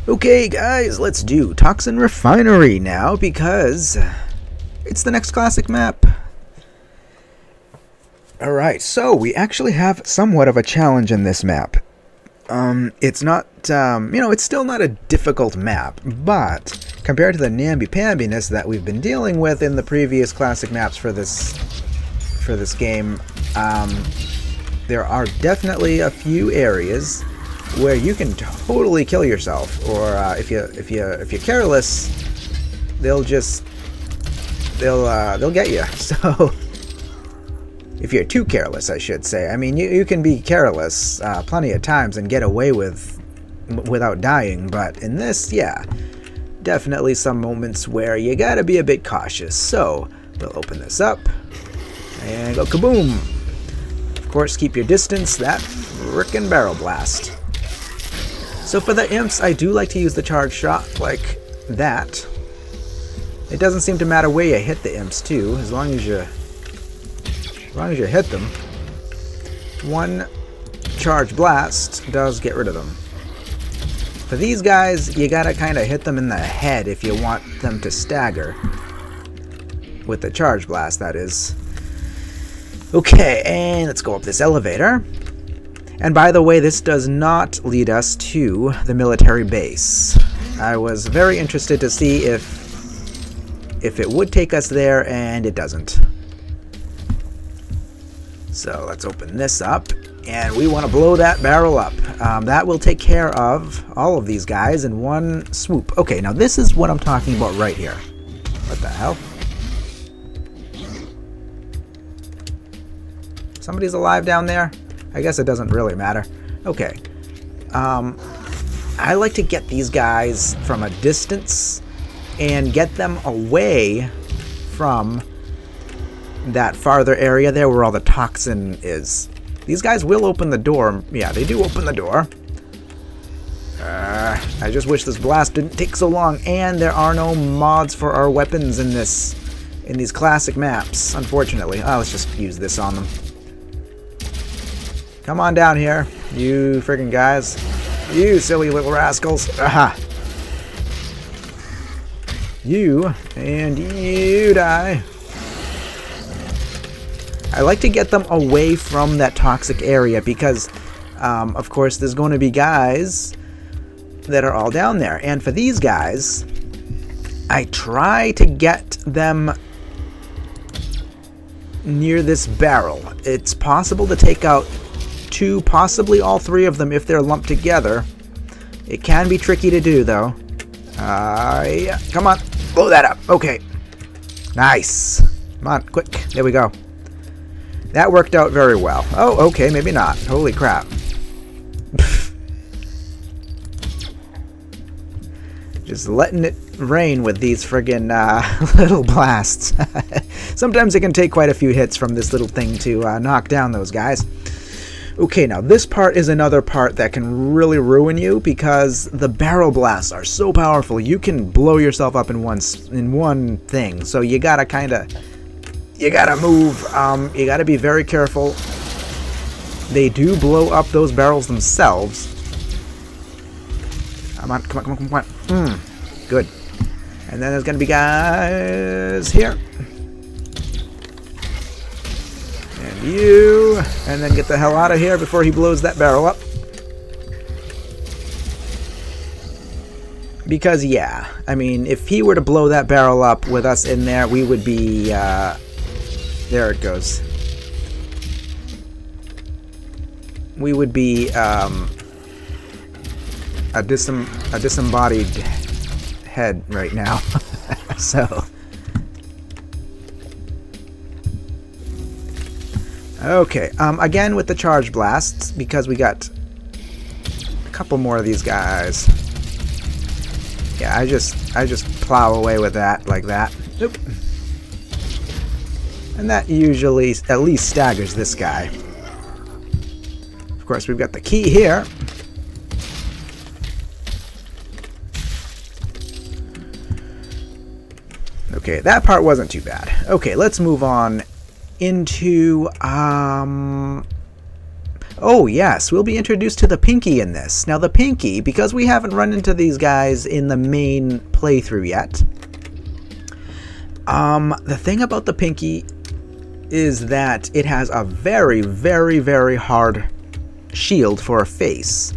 Okay guys, let's do Toxin Refinery now because it's the next classic map. Alright, so we actually have somewhat of a challenge in this map. It's not, it's still not a difficult map, but compared to the namby-pambiness that we've been dealing with in the previous classic maps for this game, there are definitely a few areas where you can totally kill yourself, or if you're careless, they'll get you. So if you're too careless, I should say. I mean, you can be careless plenty of times and get away without dying, but in this, yeah, definitely some moments where you gotta be a bit cautious. So we'll open this up and go kaboom. Of course, keep your distance. That frickin' barrel blast. So for the imps, I do like to use the charge shot like that. It doesn't seem to matter where you hit the imps too, as long as you hit them. One charge blast does get rid of them. For these guys, you gotta kind of hit them in the head if you want them to stagger. With the charge blast, that is. Okay, and let's go up this elevator. And by the way, this does not lead us to the military base. I was very interested to see if it would take us there, and it doesn't. So let's open this up, and we want to blow that barrel up. That will take care of all of these guys in one swoop. Okay, now this is what I'm talking about right here. What the hell? Somebody's alive down there? I guess it doesn't really matter. Okay. I like to get these guys from a distance and get them away from that farther area there where all the toxin is. These guys will open the door. Yeah, they do open the door. I just wish this blast didn't take so long, and there are no mods for our weapons in these classic maps, unfortunately. Oh, let's just use this on them. Come on down here, you friggin' guys. You silly little rascals. Aha. You, and you die. I like to get them away from that toxic area because, of course, there's going to be guys that are all down there. And for these guys, I try to get them near this barrel. It's possible to take out two, possibly all three of them if they're lumped together. It can be tricky to do, though. Yeah. Come on. Blow that up. Okay. Nice. Come on, quick. There we go. That worked out very well. Oh, okay, maybe not. Holy crap. Just letting it rain with these friggin' little blasts. Sometimes it can take quite a few hits from this little thing to knock down those guys. Okay, now this part is another part that can really ruin you because the barrel blasts are so powerful. You can blow yourself up in one thing. So you gotta move. You gotta be very careful. They do blow up those barrels themselves. Come on, come on, come on, come on. Good. And then there's gonna be guys here. And you. And then get the hell out of here before he blows that barrel up. Because, yeah, I mean, if he were to blow that barrel up with us in there, we would be, there it goes. We would be, a disembodied head right now. So. Okay, again with the charge blasts, because we got a couple more of these guys. Yeah, I just plow away with that, like that. Oop. And that usually at least staggers this guy. Of course, we've got the key here. Okay, that part wasn't too bad. Okay, let's move on into Oh yes, we'll be introduced to the Pinky in this. Now the Pinky, because we haven't run into these guys in the main playthrough yet, the thing about the Pinky is that it has a very, very, very hard shield for a face.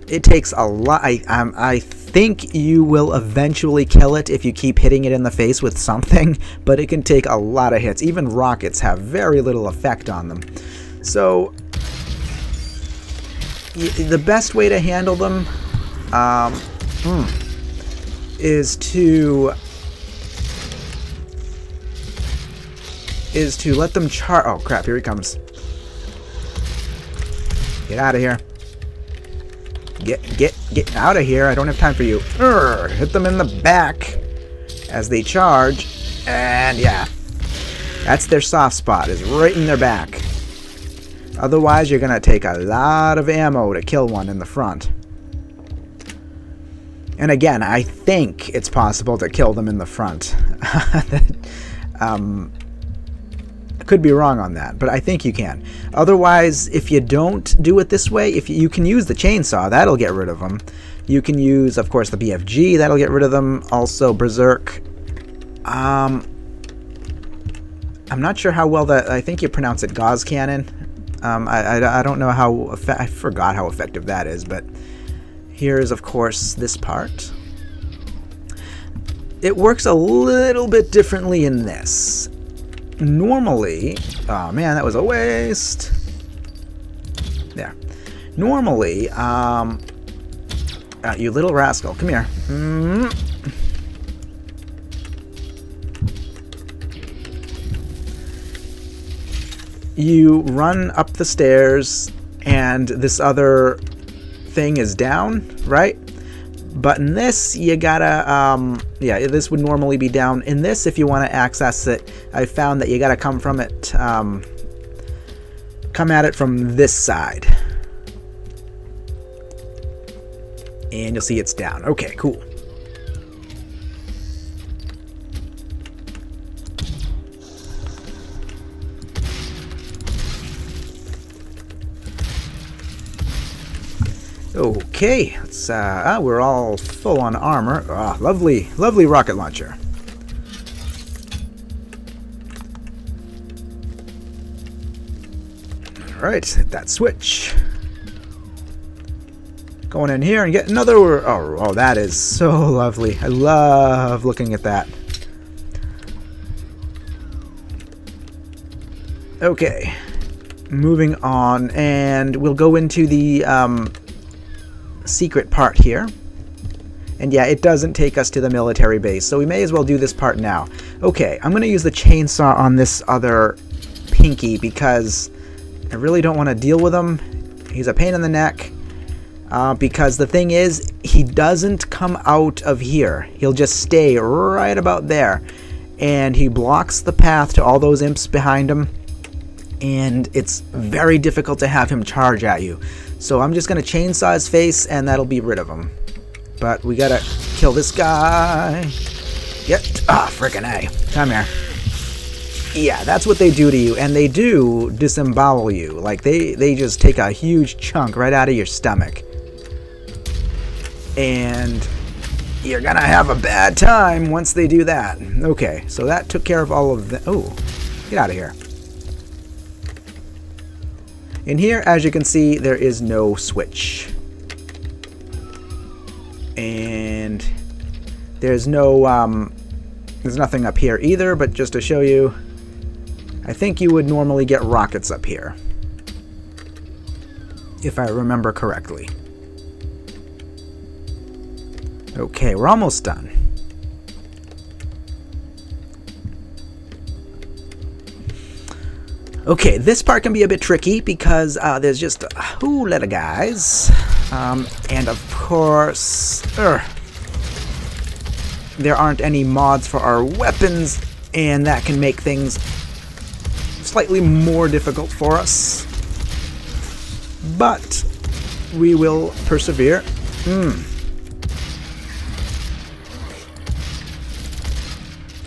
It takes a lot. I think you will eventually kill it if you keep hitting it in the face with something, but it can take a lot of hits. Even rockets have very little effect on them. So the best way to handle them is to let them charge. Oh crap, here he comes. Get out of here. Get out of here. I don't have time for you. Hit them in the back as they charge. And yeah, that's their soft spot, is right in their back. Otherwise, you're going to take a lot of ammo to kill one in the front. And again, I think it's possible to kill them in the front. I could be wrong on that, but I think you can. Otherwise, if you don't do it this way, if you can use the chainsaw, that'll get rid of them. You can use, of course, the BFG, that'll get rid of them. Also, Berserk. I'm not sure how well that. I think you pronounce it Gauss Cannon. I don't know how. I forgot how effective that is, but here's, of course, this part. It works a little bit differently in this. Normally, oh man, that was a waste. There. Normally, you little rascal, come here. You run up the stairs, and this other thing is down, right? But in this, you gotta, yeah, this would normally be down. In this, if you want to access it, I found that you gotta come from it, come at it from this side. And you'll see it's down. Okay, cool. Okay, let's, we're all full on armor. Ah, lovely, lovely rocket launcher. Alright, hit that switch. Going in here and get another, oh, that is so lovely. I love looking at that. Okay, moving on, and we'll go into the, secret part here. And yeah, it doesn't take us to the military base, so we may as well do this part now. Okay, I'm going to use the chainsaw on this other Pinky because I really don't want to deal with him. He's a pain in the neck. Because the thing is, he doesn't come out of here. He'll just stay right about there. And he blocks the path to all those imps behind him. And it's very difficult to have him charge at you. So I'm just going to chainsaw his face, and that'll be rid of him. But we gotta kill this guy. Frickin' A. Come here. Yeah, that's what they do to you, and they do disembowel you. Like, they just take a huge chunk right out of your stomach. And you're gonna have a bad time once they do that. Okay, so that took care of all of the... Oh, get out of here. In here, as you can see, there is no switch. And there's no, there's nothing up here either, but just to show you, I think you would normally get rockets up here, if I remember correctly. Okay, we're almost done. Okay, this part can be a bit tricky because there's just a whole lot of guys. And of course, there aren't any mods for our weapons, and that can make things slightly more difficult for us. But we will persevere.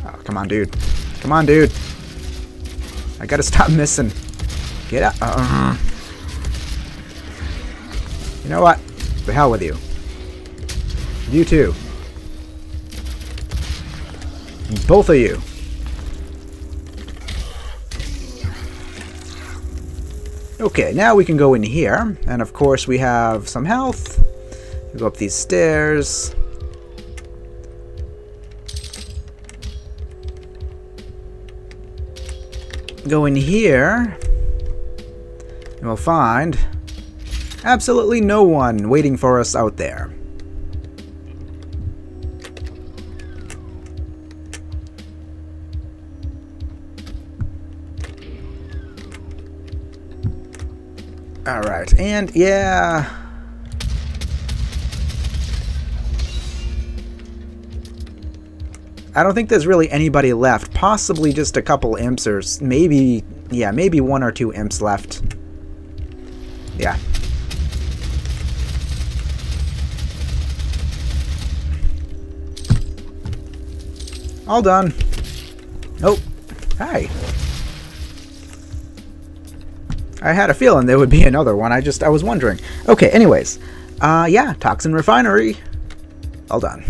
Oh, come on, dude. Come on, dude. I gotta stop missing. Get out. You know what? The hell with you. You too. Both of you. Okay, now we can go in here, and of course we have some health. We go up these stairs. Go in here, and we'll find absolutely no one waiting for us out there. Alright, and yeah... I don't think there's really anybody left. Possibly just a couple imps or maybe... yeah, maybe one or two imps left. Yeah. All done. Oh, hi. I had a feeling there would be another one. I was wondering. Okay, anyways. Yeah, Toxin Refinery. All done.